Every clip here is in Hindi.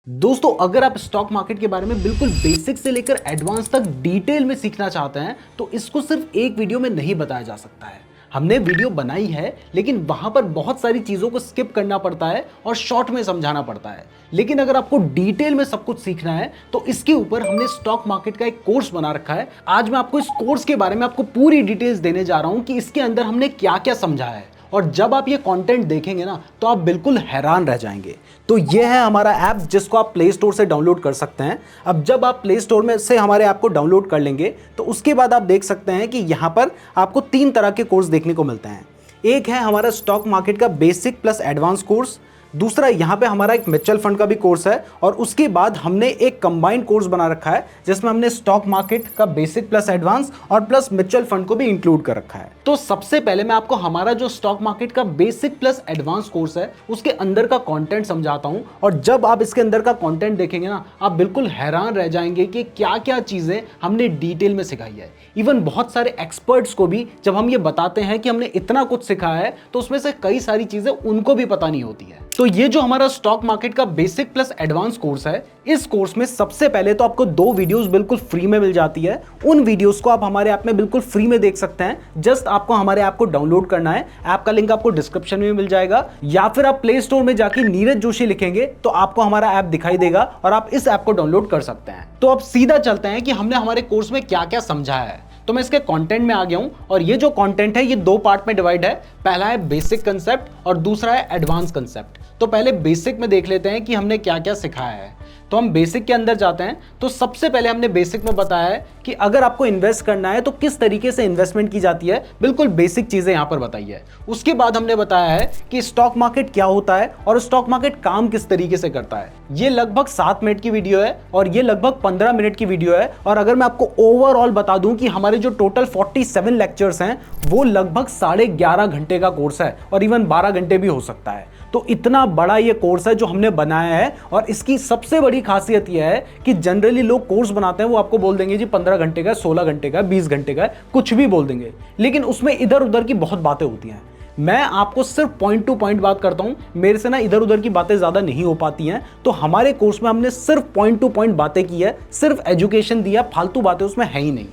दोस्तों, अगर आप स्टॉक मार्केट के बारे में बिल्कुल बेसिक से लेकर एडवांस तक डिटेल में सीखना चाहते हैं तो इसको सिर्फ एक वीडियो में नहीं बताया जा सकता है। हमने वीडियो बनाई है लेकिन वहां पर बहुत सारी चीजों को स्किप करना पड़ता है और शॉर्ट में समझाना पड़ता है। लेकिन अगर आपको डिटेल में सब कुछ सीखना है तो इसके ऊपर हमने स्टॉक मार्केट का एक कोर्स बना रखा है। आज मैं आपको इस कोर्स के बारे में आपको पूरी डिटेल्स देने जा रहा हूं कि इसके अंदर हमने क्या क्या समझा है, और जब आप ये कंटेंट देखेंगे ना तो आप बिल्कुल हैरान रह जाएंगे। तो ये है हमारा ऐप जिसको आप प्ले स्टोर से डाउनलोड कर सकते हैं। अब जब आप प्ले स्टोर में से हमारे ऐप को डाउनलोड कर लेंगे तो उसके बाद आप देख सकते हैं कि यहाँ पर आपको 3 तरह के कोर्स देखने को मिलते हैं। एक है हमारा स्टॉक मार्केट का बेसिक प्लस एडवांस कोर्स, दूसरा यहाँ पे हमारा एक म्यूचुअल फंड का भी कोर्स है, और उसके बाद हमने एक कंबाइंड कोर्स बना रखा है जिसमें हमने स्टॉक मार्केट का बेसिक प्लस एडवांस और प्लस म्यूचुअल फंड को भी इंक्लूड कर रखा है। तो सबसे पहले मैं आपको हमारा जो स्टॉक मार्केट का बेसिक प्लस एडवांस कोर्स है उसके अंदर का कंटेंट समझाता हूं, और जब आप इसके अंदर का कंटेंट देखेंगे ना आप बिल्कुल हैरान रह जाएंगे कि क्या क्या चीजें हमने डिटेल में सिखाई है। इवन बहुत सारे एक्सपर्ट्स को भी जब हम ये बताते हैं कि हमने इतना कुछ सिखाया है तो उसमें से कई सारी चीजें उनको भी पता नहीं होती है। तो ये जो हमारा स्टॉक मार्केट का बेसिक प्लस एडवांस कोर्स है, इस कोर्स में सबसे पहले तो आपको 2 वीडियोस बिल्कुल फ्री में मिल जाती है। उन वीडियोस को आप हमारे ऐप में बिल्कुल फ्री में देख सकते हैं। जस्ट आपको हमारे ऐप को डाउनलोड करना है। ऐप का लिंक आपको डिस्क्रिप्शन में मिल जाएगा, या फिर आप प्ले स्टोर में जाके नीरज जोशी लिखेंगे तो आपको हमारा ऐप दिखाई देगा और आप इस ऐप को डाउनलोड कर सकते हैं। तो अब सीधा चलते हैं कि हमने हमारे कोर्स में क्या क्या समझाया है। तो मैं इसके कंटेंट में आ गया हूं, और ये जो कंटेंट है ये 2 पार्ट में डिवाइड है। पहला है बेसिक कंसेप्ट और दूसरा है एडवांस कंसेप्ट। तो पहले बेसिक में देख लेते हैं कि हमने क्या क्या सिखाया है। तो हम बेसिक के अंदर जाते हैं। तो सबसे पहले हमने बेसिक में बताया है कि अगर आपको इन्वेस्ट करना है तो किस तरीके से इन्वेस्टमेंट की जाती है, बिल्कुल बेसिक चीजें यहां पर बताई है। उसके बाद हमने बताया है कि स्टॉक मार्केट क्या होता है और स्टॉक मार्केट काम किस तरीके से करता है। ये लगभग 7 मिनट की वीडियो है और ये लगभग 15 मिनट की वीडियो है। और अगर मैं आपको ओवरऑल बता दूं कि हमारे जो टोटल 47 लेक्चर्स हैं वो लगभग 11.5 घंटे का कोर्स है, और इवन 12 घंटे भी हो सकता है। तो इतना बड़ा ये कोर्स है जो हमने बनाया है, और इसकी सबसे बड़ी खासियत यह है कि जनरली लोग कोर्स बनाते हैं वो आपको बोल देंगे जी 15 घंटे का, 16 घंटे का, 20 घंटे का, कुछ भी बोल देंगे, लेकिन उसमें इधर उधर की बहुत बातें होती हैं। मैं आपको सिर्फ पॉइंट टू पॉइंट बात करता हूं, मेरे से ना इधर उधर की बातें ज्यादा नहीं हो पाती हैं। तो हमारे कोर्स में हमने सिर्फ पॉइंट टू पॉइंट बातें की है, सिर्फ एजुकेशन दिया, फालतू बातें उसमें है ही नहीं।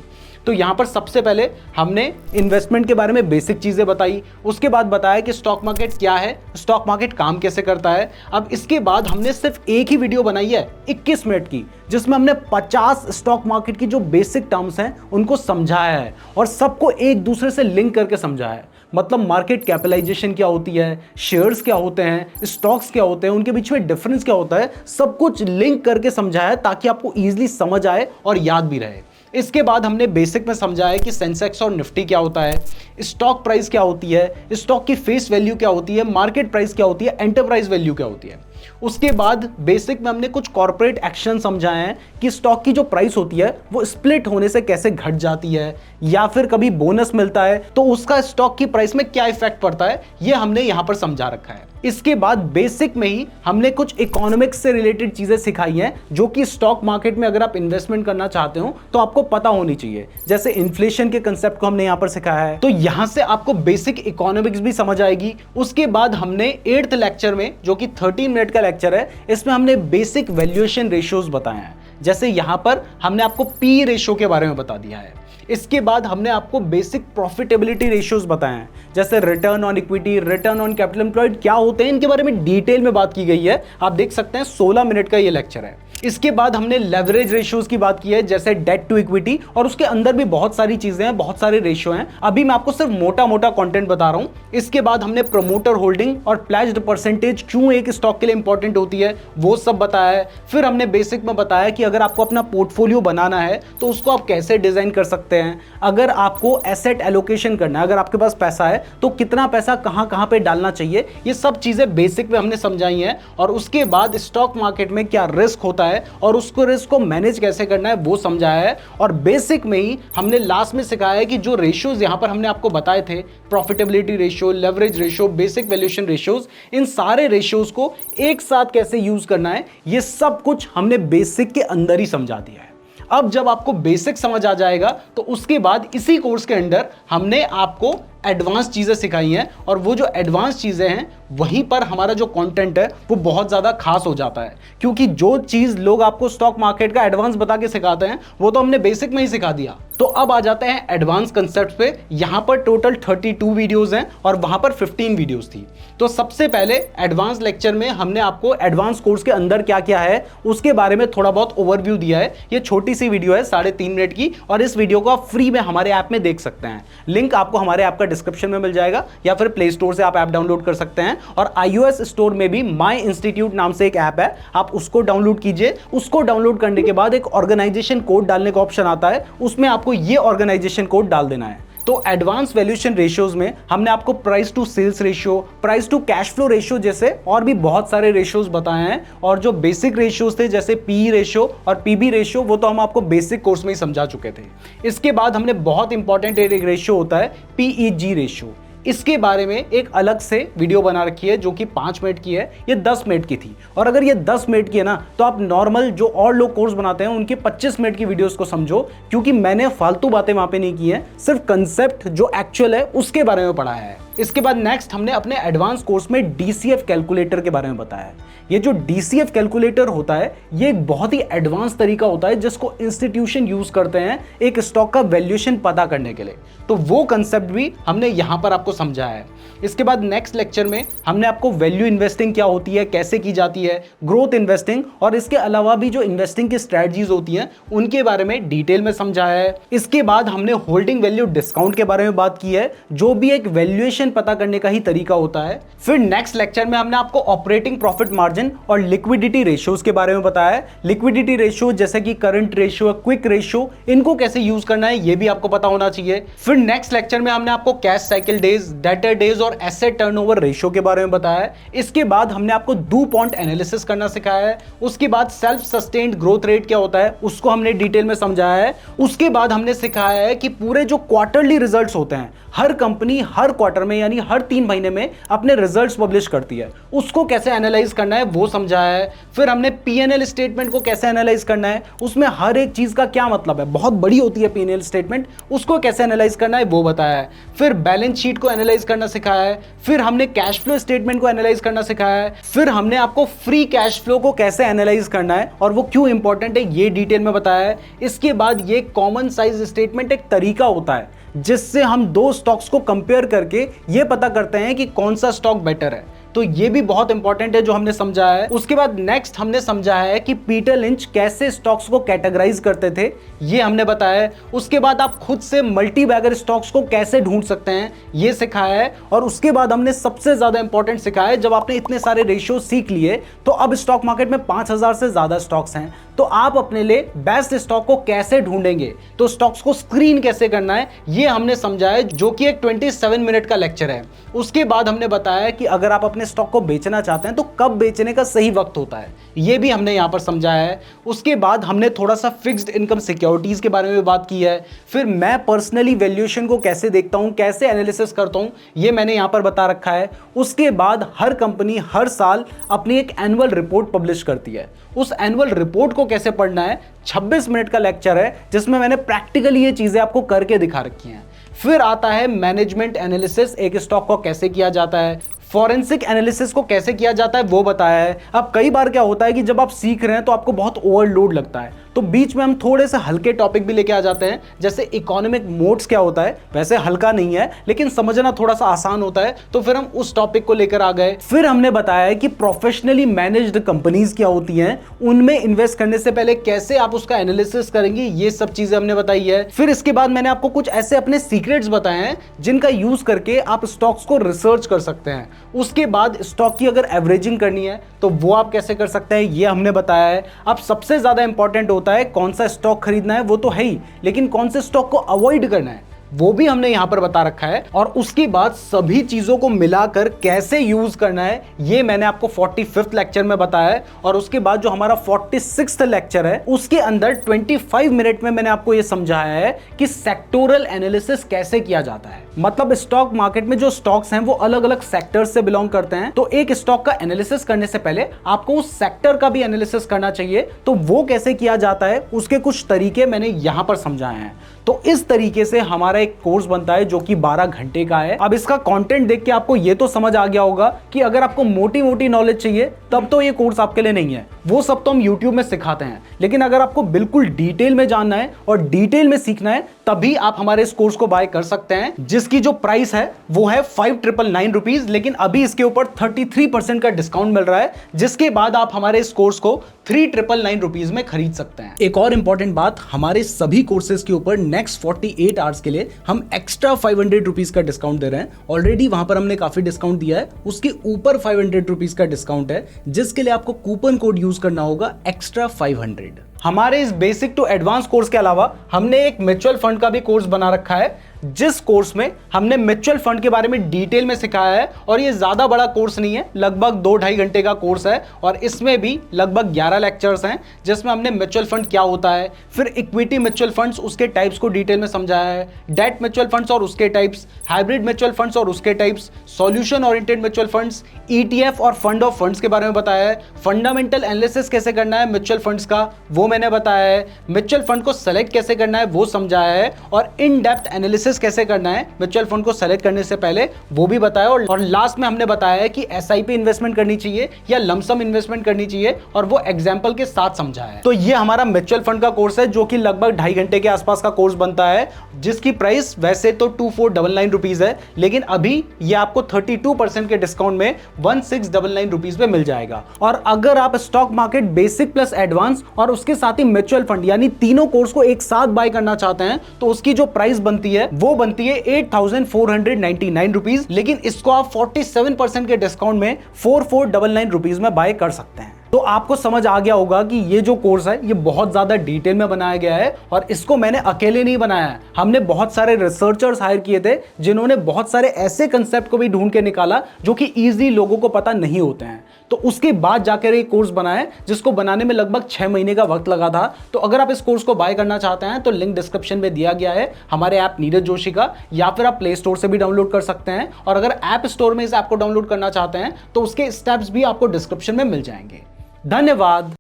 तो यहां पर सबसे पहले हमने इन्वेस्टमेंट के बारे में बेसिक चीजें बताई, उसके बाद बताया कि स्टॉक मार्केट क्या है, स्टॉक मार्केट काम कैसे करता है। अब इसके बाद हमने सिर्फ एक ही वीडियो बनाई है 21 मिनट की, जिसमें हमने 50 स्टॉक मार्केट की जो बेसिक टर्म्स हैं उनको समझाया है और सबको एक दूसरे से लिंक करके समझाया है। मतलब मार्केट कैपिटलाइजेशन क्या होती है, शेयर्स क्या होते हैं, स्टॉक्स क्या होते हैं, उनके बीच में डिफरेंस क्या होता है, सब कुछ लिंक करके समझाया है ताकि आपको ईजिली समझ आए और याद भी रहे। इसके बाद हमने बेसिक में समझाया कि सेंसेक्स और निफ्टी क्या होता है, स्टॉक प्राइस क्या होती है, स्टॉक की फेस वैल्यू क्या होती है, मार्केट प्राइस क्या होती है, एंटरप्राइज वैल्यू क्या होती है। उसके बाद बेसिक में हमने कुछ कॉर्पोरेट एक्शन समझाए हैं कि स्टॉक की जो प्राइस होती है वो स्प्लिट होने से कैसे घट जाती है, या फिर कभी बोनस मिलता है तो उसका स्टॉक की प्राइस में क्या इफेक्ट पड़ता है, ये हमने यहां पर समझा रखा है। इसके बाद बेसिक में ही हमने कुछ इकोनॉमिक्स से रिलेटेड चीजें सिखाई हैं जो कि स्टॉक मार्केट में अगर आप इन्वेस्टमेंट करना चाहते हो तो आपको पता होनी चाहिए। जैसे इन्फ्लेशन के कंसेप्ट को हमने यहां पर सिखाया है, तो यहां से आपको बेसिक इकोनॉमिक्स भी समझ आएगी। उसके बाद हमने 8th लेक्चर में, जो कि 13 मिनट का लेक्चर है, इसमें हमने बेसिक वैल्यूएशन रेशियोज बताए हैं। जैसे यहां पर हमने आपको पी रेशियो के बारे में बता दिया है। इसके बाद हमने आपको बेसिक प्रॉफिटेबिलिटी रेशियोज बताए हैं, जैसे return on equity, return on capital employed क्या होते हैं, इनके बारे में डिटेल में बात की गई है। आप देख सकते हैं 16 मिनट का ये लेक्चर है। इसके बाद हमने लेवरेज रेशियोज की बात की है, जैसे डेट टू इक्विटी, और उसके अंदर भी बहुत सारी चीजें हैं, बहुत सारे रेशियो हैं। अभी मैं आपको सिर्फ मोटा मोटा कंटेंट बता रहा हूं। इसके बाद हमने प्रमोटर होल्डिंग और प्लेज्ड परसेंटेज क्यों एक स्टॉक के लिए इंपॉर्टेंट होती है वो सब बताया है। फिर हमने बेसिक में बताया कि अगर आपको अपना पोर्टफोलियो बनाना है तो उसको आप कैसे डिजाइन कर सकते हैं। अगर आपको एसेट एलोकेशन करना है, अगर आपके पास पैसा है तो कितना पैसा कहां कहां पे डालना चाहिए, ये सब चीजें बेसिक में हमने समझाई हैं। और उसके बाद स्टॉक मार्केट में क्या रिस्क होता है और उसको रिस्क को मैनेज कैसे करना है वो समझाया है। और बेसिक में ही हमने लास्ट में सिखाया है कि जो रेशियोज यहां पर हमने आपको बताए थे, profitability ratio, leverage ratio, basic valuation ratios, इन सारे रेशियोज को एक साथ कैसे यूज करना है, ये सब कुछ हमने बेसिक के अंदर ही समझा दिया है। अब जब आपको बेसिक समझ आ जाएगा तो उसके बाद इसी कोर्स के अंदर हमने आपको एडवांस चीज़ें सिखाई हैं, और वो जो एडवांस चीज़ें हैं वहीं पर हमारा जो कंटेंट है वो बहुत ज़्यादा खास हो जाता है, क्योंकि जो चीज़ लोग आपको स्टॉक मार्केट का एडवांस बता के सिखाते हैं वो तो हमने बेसिक में ही सिखा दिया। तो अब आ जाते हैं एडवांस कंसेप्ट पे। यहाँ पर टोटल 32 वीडियोज़ हैं और वहाँ पर 15 वीडियोज़ थी। तो सबसे पहले एडवांस लेक्चर में हमने आपको एडवांस कोर्स के अंदर क्या क्या है उसके बारे में थोड़ा बहुत ओवरव्यू दिया है। ये छोटी सी वीडियो है 3.5 मिनट की, और इस वीडियो को आप फ्री में हमारे ऐप में देख सकते हैं। लिंक आपको हमारे ऐप का डिस्क्रिप्शन में मिल जाएगा, या फिर प्ले स्टोर से आप ऐप डाउनलोड कर सकते हैं। और iOS स्टोर में भी माई इंस्टीट्यूट नाम से एक ऐप है, आप उसको डाउनलोड कीजिए। उसको डाउनलोड करने के बाद एक ऑर्गेनाइजेशन कोड डालने का ऑप्शन आता है, उसमें आपको ये ऑर्गेनाइजेशन कोड डाल देना है। तो एडवांस वैल्यूएशन रेशियोज में हमने आपको price to sales ratio, price to cash flow ratio जैसे और भी बहुत सारे रेशियोज बताए हैं। और जो बेसिक रेशियोज थे जैसे पीई रेशियो और पीबी रेशियो, वो तो हम आपको बेसिक कोर्स में ही समझा चुके थे। इसके बाद हमने बहुत इंपॉर्टेंट एक रेशियो होता है पीईजी रेशियो, इसके बारे में एक अलग से वीडियो बना रखी है जो कि 5 मिनट की है, ये 10 मिनट की थी। और अगर ये 10 मिनट की है ना, तो आप नॉर्मल जो और लोग कोर्स बनाते हैं उनके 25 मिनट की वीडियोस को समझो, क्योंकि मैंने फालतू बातें वहां पे नहीं की हैं, सिर्फ कंसेप्ट जो एक्चुअल है उसके बारे में पढ़ाया है। इसके बाद नेक्स्ट हमने अपने एडवांस कोर्स में डीसीएफ कैलकुलेटर के बारे में बताया है। ये जो डीसीएफ कैलकुलेटर होता है ये एक बहुत ही एडवांस तरीका होता है जिसको इंस्टीट्यूशन यूज करते हैं एक स्टॉक का वैल्यूएशन पता करने के लिए। तो वो कंसेप्ट भी हमने यहां पर आपको समझाया है। इसके बाद नेक्स्ट लेक्चर में हमने आपको वैल्यू इन्वेस्टिंग क्या होती है, कैसे की जाती है, ग्रोथ इन्वेस्टिंग और इसके अलावा भी जो इन्वेस्टिंग की स्ट्रेटजीज होती हैं उनके बारे में डिटेल में समझाया है। इसके बाद हमने होल्डिंग वैल्यू डिस्काउंट के बारे में बात की है, जो भी एक वैल्यूएशन पता करने का ही तरीका होता है। फिर नेक्स्ट लेक्चर में हमने आपको ऑपरेटिंग प्रॉफिट मार्जिन और लिक्विडिटी रेशियोज के बारे में बताया है। लिक्विडिटी रेशियो जैसे कि करंट रेशियो, क्विक रेशियो, इनको कैसे यूज करना है ये भी आपको पता होना चाहिए। फिर नेक्स्ट लेक्चर में हमने आपको cash cycle days, debtor days और एसेट टर्नओवर रेशियो के बारे में बताया है। इसके बाद हमने आपको डू पॉइंट एनालिसिस करना सिखाया है। उसके बाद सेल्फ सस्टेन्ड ग्रोथ रेट क्या होता है उसको हमने डिटेल में समझाया है। उसके बाद हमने सिखाया है कि पूरे जो क्वार्टरली रिजल्ट्स होते हैं, हर कंपनी हर क्वार्टर में यानी हर 3 महीने में अपने रिजल्ट्स पब्लिश करती है, उसको कैसे एनालाइज करना है वो समझाया है। फिर हमने पीएनएल स्टेटमेंट को कैसे एनालाइज करना है, उसमें हर एक चीज का क्या मतलब है, बहुत बड़ी होती है पीएनएल स्टेटमेंट, उसको कैसे एनालाइज करना है वो बताया है। फिर बैलेंस शीट को एनालाइज करना सिखाया है। फिर हमने कैश फ्लो स्टेटमेंट को एनालाइज करना सिखाया है। फिर हमने आपको फ्री कैश फ्लो को कैसे एनालाइज करना है और वो क्यों इंपॉर्टेंट है ये डिटेल में बताया है। इसके बाद ये कॉमन साइज स्टेटमेंट एक तरीका होता है जिससे हम 2 स्टॉक्स को कंपेयर करके ये पता करते हैं कि कौन सा स्टॉक बेटर है। तो ये भी बहुत इंपॉर्टेंट है जो हमने समझा है। उसके बाद नेक्स्ट हमने समझा है कि पीटर लिंच कैसे स्टॉक्स को कैटेगराइज करते थे, ये हमने बताया है। उसके बाद आप खुद से मल्टी बैगर स्टॉक्स को कैसे ढूंढ सकते हैं ये सिखाया है। और उसके बाद हमने सबसे ज्यादा इंपॉर्टेंट सिखाया है, जब आपने इतने सारे रेशियो सीख लिए तो अब स्टॉक मार्केट में 5000 से ज्यादा स्टॉक्स हैं, तो आप अपने लिए बेस्ट स्टॉक को कैसे ढूंढेंगे, तो स्टॉक्स को स्क्रीन कैसे करना है ये हमने समझा है, जो कि एक 27 मिनट का लेक्चर है। उसके बाद हमने बताया कि अगर आप अपने स्टॉक को बेचना चाहते हैं तो कब बेचने का सही वक्त होता है, ये भी हमने यहां पर समझाया है। उसके बाद हमने थोड़ा सा फिक्स्ड इनकम सिक्योरिटीज के बारे में बात की है। फिर मैं पर्सनली वैल्यूएशन को कैसे देखता हूं, कैसे एनालिसिस करता हूं, ये मैंने यहां पर बता रखा है। उसके बाद हर कंपनी हर साल अपनी एक एनुअल रिपोर्ट पब्लिश करती है, उस एनुअल रिपोर्ट को कैसे पढ़ना है 26 मिनट का लेक्चर है, जिसमें मैंने प्रैक्टिकली ये चीजें आपको करके दिखा रखी हैं। फिर आता है मैनेजमेंट एनालिसिस, एक स्टॉक को कैसे किया जाता है, फॉरेंसिक एनालिसिस को कैसे किया जाता है वो बताया है। अब कई बार क्या होता है कि जब आप सीख रहे हैं तो आपको बहुत ओवरलोड लगता है, तो बीच में हम थोड़े से हल्के टॉपिक भी लेके आ जाते हैं, जैसे इकोनॉमिक मोड्स क्या होता है, वैसे हल्का नहीं है लेकिन समझना थोड़ा सा आसान होता है, तो फिर हम उस टॉपिक को लेकर आ गए। फिर हमने बताया है कि प्रोफेशनली मैनेज्ड कंपनीज क्या होती हैं, उनमें इन्वेस्ट करने से पहले कैसे आप उसका एनालिसिस करेंगे, ये सब चीजें हमने बताई है। फिर इसके बाद मैंने आपको कुछ ऐसे अपने सीक्रेट्स बताए हैं जिनका यूज करके आप स्टॉक्स को रिसर्च कर सकते हैं। उसके बाद स्टॉक की अगर एवरेजिंग करनी है तो वो आप कैसे कर सकते हैं ये हमने बताया है। अब सबसे ज्यादा इंपॉर्टेंट होता है कौन सा स्टॉक खरीदना है वो तो है ही, लेकिन कौन से स्टॉक को अवॉइड करना है वो भी हमने यहां पर बता रखा है। और उसके बाद सभी चीजों को मिलाकर कैसे यूज करना है ये मैंने आपको 45th लेक्चर में बताया है। और उसके बाद जो हमारा 46th लेक्चर है उसके अंदर 25 मिनट में मैंने आपको ये समझाया है कि सेक्टोरल एनालिसिस कैसे किया जाता है। मतलब स्टॉक मार्केट में जो स्टॉक्स हैं वो अलग अलग सेक्टर्स से बिलोंग करते हैं, तो एक स्टॉक का एनालिसिस करने से पहले आपको उस सेक्टर का भी एनालिसिस करना चाहिए, तो वो कैसे किया जाता है उसके कुछ तरीके मैंने यहां पर समझाए हैं। तो इस तरीके से हमारे हमारा एक कोर्स बनता है जो कि 12 घंटे का है। अब इसका कंटेंट देख के आपको ये तो समझ आ गया होगा कि अगर आपको मोटी मोटी नॉलेज चाहिए तब तो ये कोर्स आपके लिए नहीं है, वो सब तो हम YouTube में सिखाते हैं। लेकिन अगर आपको बिल्कुल डिटेल में जानना है और डिटेल में सीखना है तभी आप हमारे इस कोर्स को बाय कर सकते हैं, जिसकी जो प्राइस है वो है 5,999 रुपीज। लेकिन अभी इसके ऊपर 33% का डिस्काउंट मिल रहा है, जिसके बाद आप हमारे इस कोर्स को 3,999 रुपीज में खरीद सकते हैं। एक और इंपॉर्टेंट बात, हमारे सभी कोर्सेज के ऊपर नेक्स्ट 48 आवर्स के लिए हम एक्स्ट्रा 500 रुपीज का डिस्काउंट दे रहे हैं। ऑलरेडी वहां पर हमने काफी डिस्काउंट दिया है, उसके ऊपर 500 रुपीज का डिस्काउंट है, जिसके लिए आपको कूपन कोड यूज करना होगा एक्स्ट्रा 500। हमारे इस बेसिक टू एडवांस कोर्स के अलावा हमने एक म्यूचुअल फंड का भी कोर्स बना रखा है, जिस कोर्स में हमने म्यूचुअल फंड के बारे में डिटेल में सिखाया है। और ये ज्यादा बड़ा कोर्स नहीं है, लगभग 2-2.5 घंटे का कोर्स है और इसमें भी लगभग 11 लेक्चर्स हैं, जिसमें हमने म्यूचुअल फंड क्या होता है, फिर इक्विटी म्यूचुअल फंड्स उसके टाइप्स को डिटेल में समझाया है, डेट म्यूचुअल फंड्स और उसके टाइप्स, हाइब्रिड म्यूचुअल फंड्स और उसके types, solution oriented mutual funds, ETF और फंड ऑफ फंड्स के बारे में बताया है, फंडामेंटल एनालिसिस कैसे करना है म्यूचुअल फंड्स का वो मैंने बताया है, म्यूचुअल फंड को सेलेक्ट कैसे करना है वो समझाया है, और इन डेप्थ एनालिसिस कैसे करना है म्यूचुअल फंड को सेलेक्ट करने से पहले वो भी बताया। और लास्ट में हमने बताया है कि SIP इन्वेस्टमेंट करनी चाहिए या लमसम इन्वेस्टमेंट करनी चाहिए, और वो एग्जांपल के साथ समझाया है। तो ये हमारा म्यूचुअल फंड का कोर्स है जो कि लगभग 2.5 घंटे के आसपास का कोर्स बनता है, जिसकी प्राइस वैसे तो 2,499 रुपीज है, लेकिन अभी ये आपको 32% के डिस्काउंट में 1,699 रुपीज में मिल जाएगा। और अगर आप stock market basic plus advance और उसके साथ ही म्यूचुअल फंड यानी तीनों कोर्स को एक साथ बाय करना चाहते हैं तो उसकी जो प्राइस बनती है वो बनती है 8,499 रुपीज, लेकिन इसको आप 47% के डिस्काउंट में 4,499 रुपीज में बाय कर सकते हैं। तो आपको समझ आ गया होगा कि ये जो कोर्स है ये बहुत ज्यादा डिटेल में बनाया गया है, और इसको मैंने अकेले नहीं बनाया है, हमने बहुत सारे रिसर्चर्स हायर किए थे जिन्होंने बहुत सारे ऐसे कंसेप्ट को भी ढूंढ के निकाला जो कि इजीली लोगों को पता नहीं होते हैं। तो उसके बाद जाकर ये कोर्स बनाया, जिसको बनाने में लगभग 6 महीने का वक्त लगा था। तो अगर आप इस कोर्स को बाय करना चाहते हैं तो लिंक डिस्क्रिप्शन में दिया गया है हमारे ऐप नीरज जोशी का, या फिर आप प्ले स्टोर से भी डाउनलोड कर सकते हैं, और अगर ऐप स्टोर में इस ऐप को डाउनलोड करना चाहते हैं तो उसके स्टेप्स भी आपको डिस्क्रिप्शन में मिल जाएंगे। धन्यवाद।